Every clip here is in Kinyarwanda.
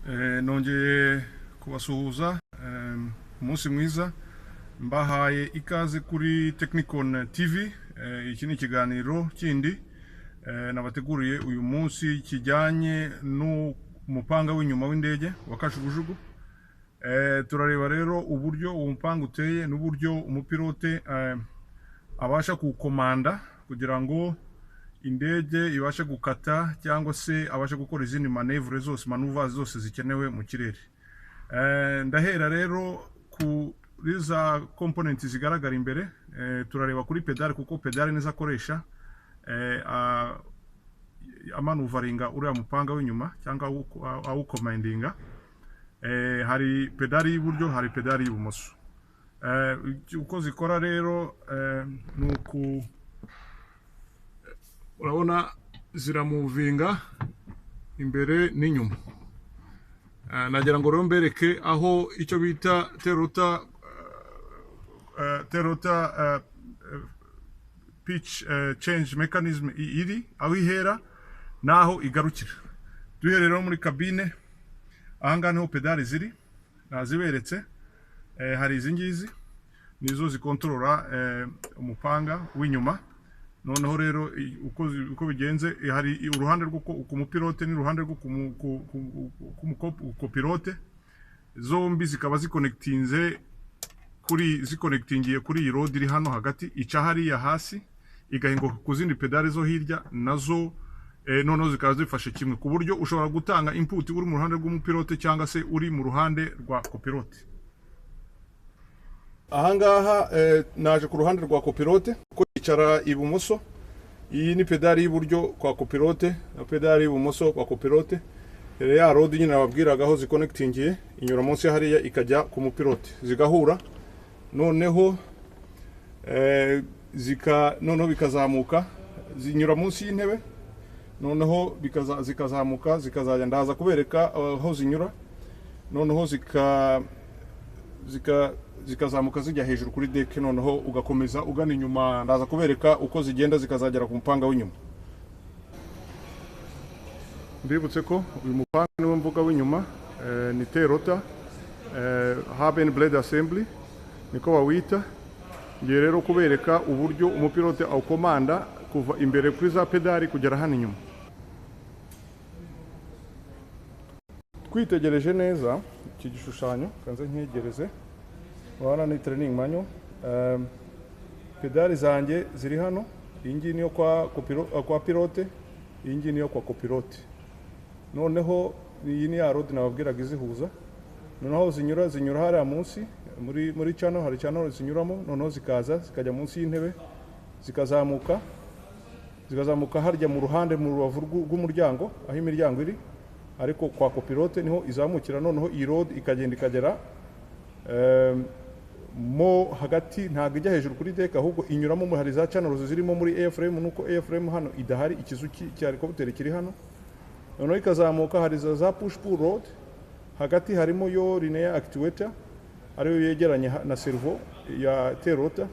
Nongeye kubasuhuza umunsi mwiza mbahaye ikaze kuri Technicon TV. Iki ni ikiganiro kindi nabateguriye uyu munsi kijyanye n'umupanga w'inyuma w'indege wa kajugujugu. Turareba rero uburyo uwo mupanga uteye n'uburyo umupilote abasha kukomanda kugira ngo indege ibashe gukata cyangwa se abashe gukora izindi maneuvers zose zikenewe mu kirere. Ndahera rero kuri za components zigaragara imbere. Turareba kuri pedale kuko pedale nizo akoresha amanuvaringa uriya mupanga w'inyuma cyangwa awukomandinga. Hari pedale y'iburyo, hari pedale y'ibumoso. Uko zikora rero nuko urabona ziramuvinga imbere n'inyuma. Nagira ngo rero mbereke aho icyo bita rotor pitch change mechanism iri, aho ihera naho igarukira. Duherera muri kabine, ahanga niho pedale ziri naziberetse. Hari izi ngizi nizo zikontorora umupanga w'inyuma. Noneho rero uko bigenze, hari uruhande rwo ku mupilote n'uruhande rwo ku copilote, zombi zikaba zikonektingiye kuri iyi rod iri hano hagati, ica hariya hasi igahinguka ku zindi pedale zo hirya nazo. Noneho zikaba zifashe kimwe ku buryo ushobora gutanga input uri mu ruhande rw'umupilote cyangwa se uri mu ruhande rwa copilote. Ahangaha naje ku ruhande rwa copilote ko icara ibumoso. Iyi ni pedali y'iburyo kwa copilote na pedali y'ibumoso kwa copilote. Ya rod nyine nababwiraga aho zikonektingiye inyura munsi hariya ikajya ku mupilote zigahura. Noneho noneho bikazamuka zinyura munsi y'intebe. Noneho zikazamuka zikazajya, ndaza kubereka aho zinyura. Noneho zikazamuka zijya hejuru kuri deck, noneho ugakomeza ugana inyuma. Ndaza kubereka uko zigenda zikazagera ku mupanga w'inyuma. Mbibutse ko uyu mupanga niwo mvuga w'inyuma, ni tail rotor hub and blade assembly niko bawita. Ngiye rero kubereka uburyo umupilote awukomanda kuva imbere kuri za pedali kugera hano inyuma. Twitegereje neza iki gishushanyo, kanze nkegereze. Wana ni training manual. Pedali zanjye ziri hano. Iyi ngiyi niyo kwa pilote, iyi ngiyi niyo kwa copilote. Noneho iyi ni ya rod nababwiraga izihuza. Noneho zinyura hariya munsi muri channel, hari channel zinyuramo. Noneho zikajya munsi y'intebe, zikazamuka harya mu ruhande mu rubavu rw'umuryango aho imiryango iri, ariko kwa copilote niho izamukira. Noneho iyi rod ikagera mo hagati, ntabwo ijya hejuru kuri deck, ahubwo inyuramo hari za channels zirimo muri airframe. Nuko airframe hano idahari, ikizu cya helicopter kiri hano. Noneho ikazamuka hari za push pull rod, hagati harimo yo linear actuator ariyo yegeranye na servo ya tail rotor.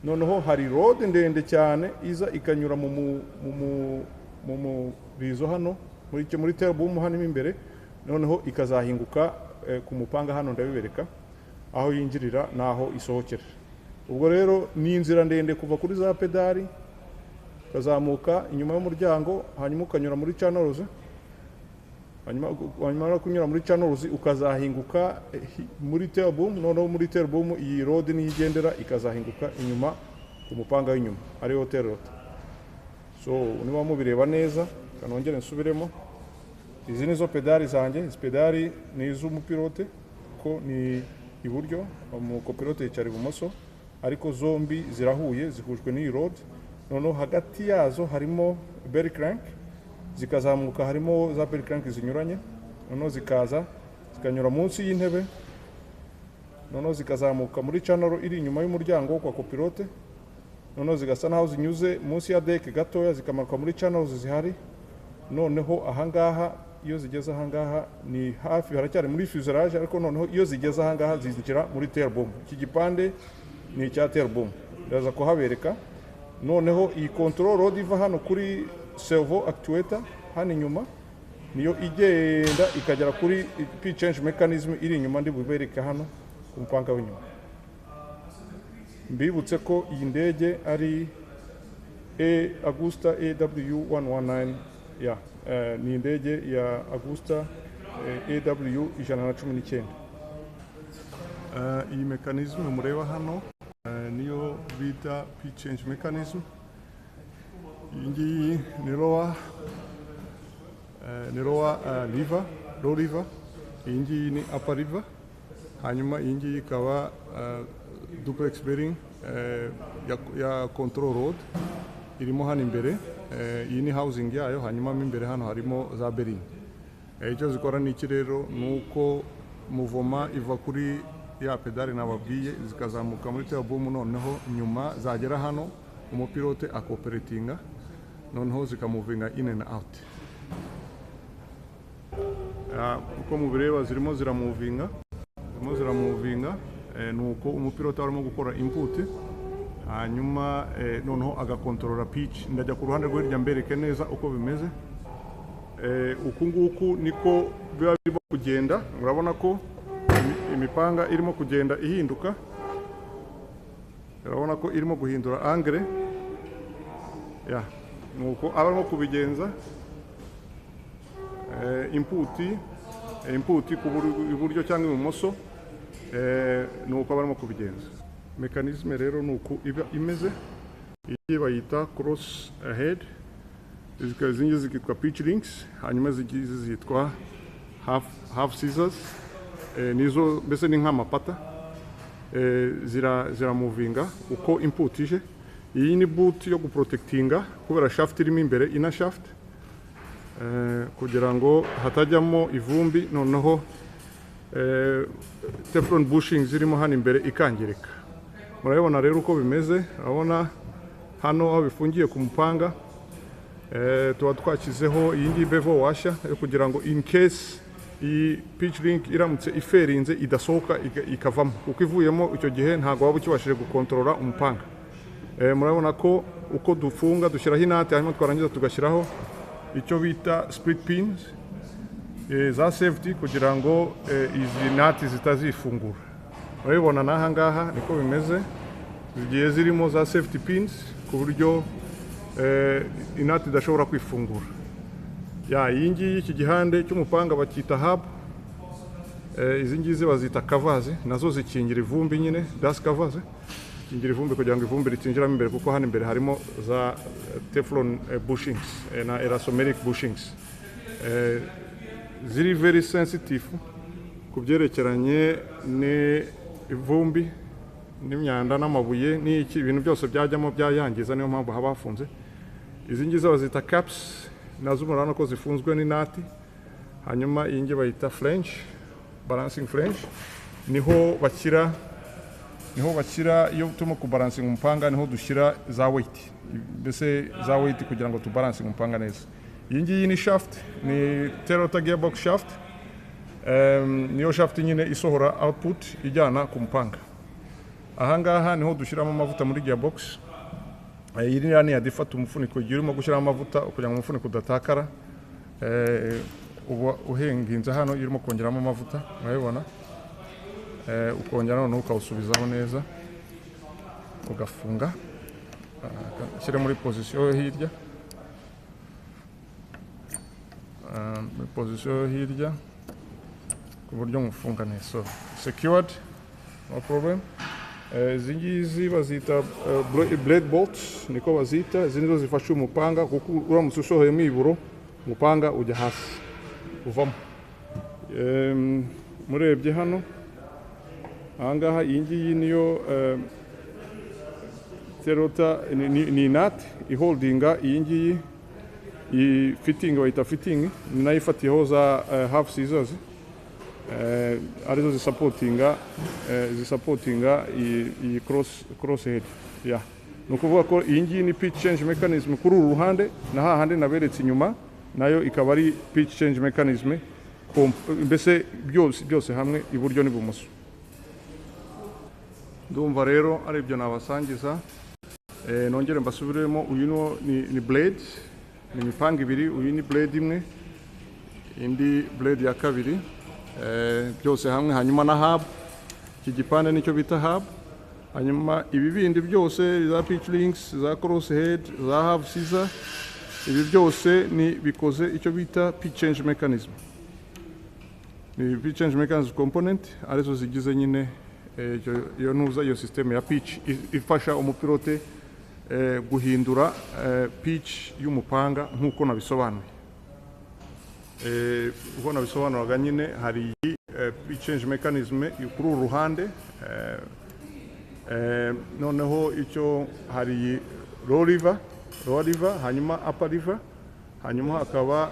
Noneho hari rod ndende cyane iza ikanyura mu rizo hano muri tail boom hano imbere. Noneho ikazahinguka ku mupanga hano ndabibereka aho yinjirira naho isohokera. Ubwo rero ni inzira ndende kuva kuri za pedali, kazamuka inyuma y'umuryango, hanyuma ukanyura muri channels, hanyuma kunyura muri channels ukazahinguka muri tail boom. Noneho muri tail boom iyi rod ni igendera ikazahinguka inyuma ku mupanga w'inyuma ariyo tail rotor. So niba mubireba neza, kanongere nsubiremo. Izi nizo pedali zanjye. Izi pedali ni iz'umupilote ko ni iburyo, umucopilote yicara ibumoso, ariko zombi zirahuye, zihujwe n'iyi rod. Noneho hagati yazo harimo bell crank, zikazamuka harimo za bell crank zinyuranye. Noneho zikanyura munsi y'intebe. Noneho zikazamuka muri channel iri inyuma y'umuryango kwa copilote. Noneho zigasa naho zinyuze munsi ya deck gatoya, zikamanuka muri channels zihari. Noneho ahangaha iyo zigeze ahangaha ni hafi, haracyari muri fuselage, ariko noneho iyo zigeze ahangaha zinjira muri tail boom. Iki gipande ni icya tail boom, ndaza kuhabereka. Noneho iyi control rod iva hano kuri servo actuator hano inyuma, niyo igenda ikagera kuri pitch change mechanism iri inyuma ndi bubereka hano ku mupanga w'inyuma. Mbibutse ko iyi ndege ari Agusta AW119 ni indege ya Agusta AW119. Iyi mechanism mureba hano niyo bita pitch change mechanism. Iyi ngiyi ni lower lever, low lever. Iyi ngiyi ni upper lever. Hanyuma iyi ngiyi ikaba duplex bearing ya control rod irimo hano imbere. Iyi ni housing yayo, hanyuma mo imbere hano harimo za bearing. Icyo zikora ni iki rero, nuko muvoma iva kuri ya pedale nababwiye zikazamuka muri tail boom, noneho nyuma zagera hano umupilote akoperatinga, noneho zikamuvinga in and out. Uko mubireba zirimo ziramuvinga nuko umupilote arimo gukora input, hanyuma noneho agakontorora pitch. Ndajya ku ruhande rw'irya mbereke neza uko bimeze. Uku nguku niko biba birimo kugenda. Murabona ko imipanga irimo kugenda ihinduka, urabona ko irimo guhindura angle. Nuko abarimo kubigenza input ku iburyo cyangwa ibumoso, nuko abarimo kubigenza. Mechanism rero nuko iba imeze. Iyi bayita cross ahead, izi zikitwa pitch links, hanyuma zigize zitwa half scissors. Nizo mbese ni nk'amapata ziramuvinga uko input ije. Iyi ni boot yo guprotectinga kubera shaft irimo imbere, ina shaft, kugira ngo hatajyamo ivumbi, noneho teflon bushing zirimo hano imbere ikangirika. Murabibona rero uko bimeze. Urabona hano aho bifungiye ku mupanga, tuba twakizeho iyi ngiyi bevel washer kugira ngo in case iyi pitch link iramutse iferinze idasohoka ikavamo, kuko ivuyemo icyo gihe ntabwo waba ukibashije gukontorora umupanga. Murabona ko uko dufunga dushyiraho inate, hanyuma twarangiza tugashyiraho icyo bita split pins za safety kugira ngo izi nati zitazifungura. Murabibona n'aha ngaha niko bimeze, zigiye zirimo za safety pins ku buryo inati idashobora kwifungura. Iyi ngiyi iki gihande cy'umupanga bakita hub, izi ngizi bazita covers, nazo zikingira ivumbi nyine, dust covers, zikingira ivumbi kugira ngo ivumbi ritinjiramo imbere, kuko hano imbere harimo za teflon bushings na elastomeric bushings. Ziri very sensitive ku byerekeranye n'ivumbi n'imyanda n'amabuye n'iki, ibintu byose byajyamo byayangiza, niyo mpamvu haba hafunze. Izi ngizi bazita caps, nazo murabona ko zifunzwe n'inati. Hanyuma iyi ngiyi bayita flange, balancing flange, niho bashyira iyo turimo kubalancing umupanga, niho dushyira za weight, mbese za weight kugira ngo tubalancing umupanga neza. Iyi ngiyi ni shaft, ni Rotor gearbox shaft. Niyo shaft nyine isohora output ijyana ku mupanga. Aha ngaha niho dushyiramo amavuta muri gearbox. Iyi ni yadifata umufuniko igihe urimo gushyiramo amavuta kugira ngo umufuniko udatakara. Uba uhenginze hano iyo urimo kongeramo amavuta, murabibona. Ukongera noneho ukawusubizaho neza, ugafunga, ushyire muri position yo hirya, muri position yo hirya ku buryo mufunga neza. Secured, no problem. Izi ngizi bazita blade bolts, niko bazita. Izi nizo zifasha umupanga, kuko uramutse usohoyemo iburo umupanga ujya hasi uvamo. Murebye hano ahangaha, iyi ngiyi niyo Rotor ni nut iholdinga iyi ngiyi, iyi fitting bayita fitting, ni nayo ifatiyeho za half scissors, arizo zisupportinga iyi cross head. Ni ukuvuga ko iyi ngiyi ni pitch change mechanism kuri uru ruhande, na hahandi naberetse inyuma nayo ikaba ari pitch change mechanism, mbese byose hamwe iburyo n'ibumoso. Ndumva rero ari ibyo nabasangiza. Nongere mbasubiremo, uyu ni blade, ni imipanga ibiri, uyu ni blade imwe. indi blade ya kabiri, byose hamwe. Hanyuma na hub, iki gipande nicyo bita hub. Hanyuma ibi bindi byose za pitch links, za cross head, za hub scissor, ibi byose ni bikoze icyo bita pitch change mechanism. Ni pitch change mechanism component arizo zigize nyine iyo ntuza iyo system ya pitch ifasha umupilote guhindura pitch y'umupanga nkuko nabisobanuye. Uko nabisobanuraga nyine hari pitch change mechanism kuri uru ruhande, noneho icyo hari lower lever, hanyuma upper lever, hanyuma hakaba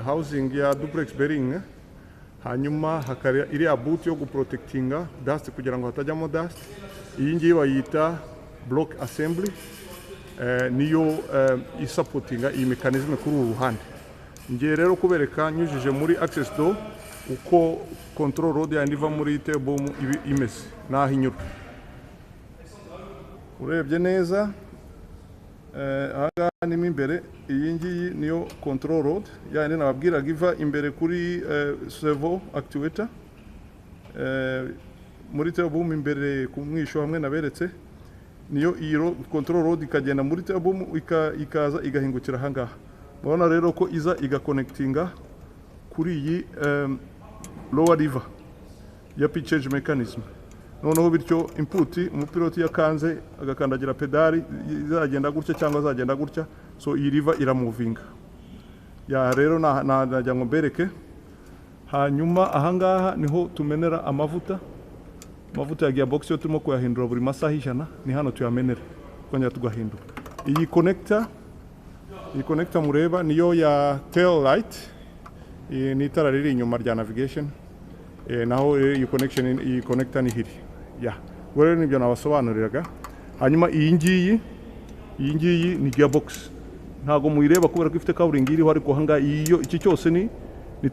housing ya duplex bearing, hanyuma hakari iriya boot yo guprotectinga dust kugira ngo hatajyamo dust. Iyi ngiyi bayita block assembly, niyo isupportinga iyi mechanism kuri uru ruhande. Ngiye rero kubereka nyujije muri access door uko control rod yandiva muri tail boom imeze naho inyura. Urebye neza aha ni imbere, iyi ngiyi niyo control rod yani nababwiraga iva imbere kuri servo actuator muri tail boom imbere ku mwisho hamwe naberetse, niyo iyo control rod ikagenda muri tail boom ikaza igahingukira aha ngaha. Mubona rero ko iza igaconnectinga kuri iyi lower lever ya pitch change mechanism. Noneho bityo input umupiloti yakanze agakandagira pedali izagenda gutya cyangwa azagenda gutya, so iyi lever iramovinga. Ya rero najya ngo mbereke. Hanyuma aha ngaha niho tumenera amavuta ya gearbox yo turimo kuyahindura buri masaha 100, ni hano tuyamenera kongera tugahindura. Iyi connector mureba niyo ya tail light, ni itara riri inyuma rya navigation, naho iyi connector ni hiri. Rero nibyo nabasobanuriraga. Hanyuma iyi ngiyi ni gearbox, ntago muyireba kubera ko ifite covering iriho, ariko hanga iyo iki cyose ni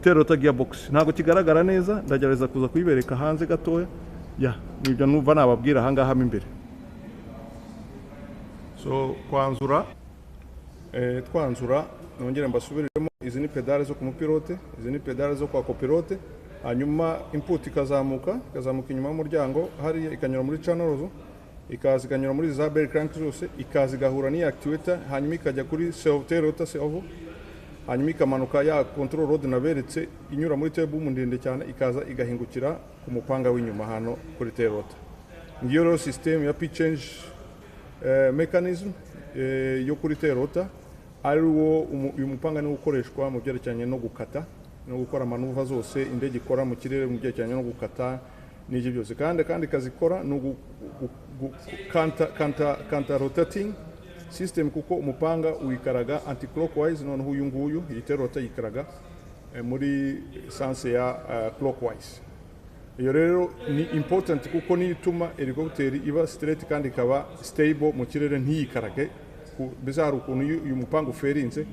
tail rotor gearbox. Ntago kigaragara neza, ndagereza kuza kuyibereka hanze gatoya. Nibyo numva nababwira hanga hama imbere. So twanzura nongere mbasubiremo, izi ni pedale zo ku mupilote, izi ni pedale zo kwa copilote. Hanyuma input ikazamuka inyuma y'umuryango hariya, ikanyura muri channels, ikaza ikanyura muri za bell crank zose, ikaza igahura ni actuator, hanyuma ikajya kuri tail rotor servo, hanyuma ikamanuka ya control rod naberetse inyura muri tail boom ndende cyane, ikaza igahingukira ku mupanga w'inyuma hano kuri tail rotor. Ngiyo rero system ya pitch change mechanism yo kuri tail rotor, ariwo uyu mupanga ni ukoreshwa mu byerekeranye no gukata no gukora manuva zose indege ikora mu kirere mu byerekeranye no gukata n'ibyo byose, kandi kazikora no counter rotating system, kuko umupanga uyikaraga anti clockwise, noneho uyu nguyu iyi tail rotor yikaraga muri sense ya clockwise. Iyo rero ni important kuko ni ituma helicopter iba straight kandi ikaba stable mu kirere ntiyikarage. Bizarre ukuntu uyu mupanga uferinze,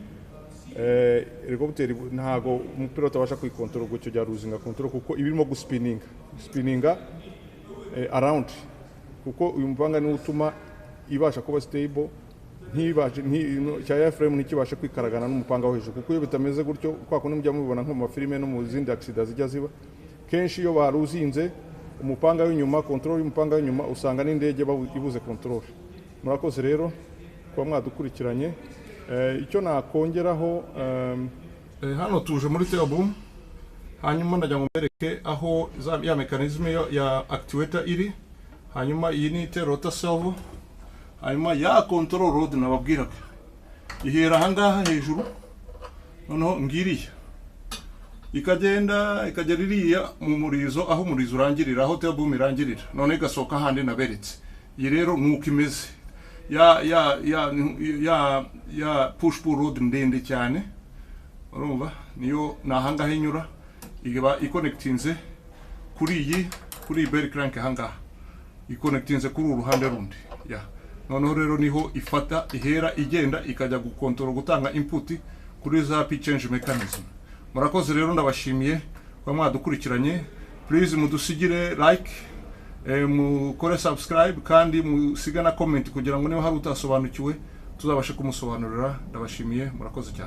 helicopter ntago umupilota abasha kwikontrola gutyo bya losing control, kuko ibirimo guspinninga around, kuko uyu mupanga ni utuma ibasha kuba stable, cya airframe ntikibasha kwikaragana n'umupanga wo hejuru, kuko iyo bitameze gutyo kwa kundi mujya mubibona nko mu mafilime no mu zindi accident zijya ziba kenshi, iyo baruzinze umupanga w'inyuma, control y'umupanga w'inyuma, usanga n'indege ibuze control. Murakoze rero kuba mwadukurikiranye. Icyo nakongeraho, hano tuje muri tail boom, hanyuma ndajya ngo mbereke aho ya mechanism ya actuator iri, hanyuma iyi ni tail rotor servo, hanyuma ya control rod nababwiraga ihera aha ngaha hejuru, noneho ngiriya ikagenda iriya mu murizo, aho umurizo urangirira, aho tail boom irangirira, none igasohoka handi naberetse. Iyi rero nuko imeze ya push pull rod ndende cyane, urumva niyo nahanga hinyura, iba iconnectinze kuri bell crank hanga, iconnectinze kuri uruhande rundi. Noneho rero niho ifata ihera igenda ikajya gukontrola gutanga input kuri za pitch change mechanism. Murakoze rero, ndabashimiye kwa mwadukurikiranye. Please mudusigire like, mukore subscribe, kandi musiga na comment kugira ngo niba hari utasobanukiwe tuzabashe kumusobanurira. Ndabashimiye, murakoze cyane.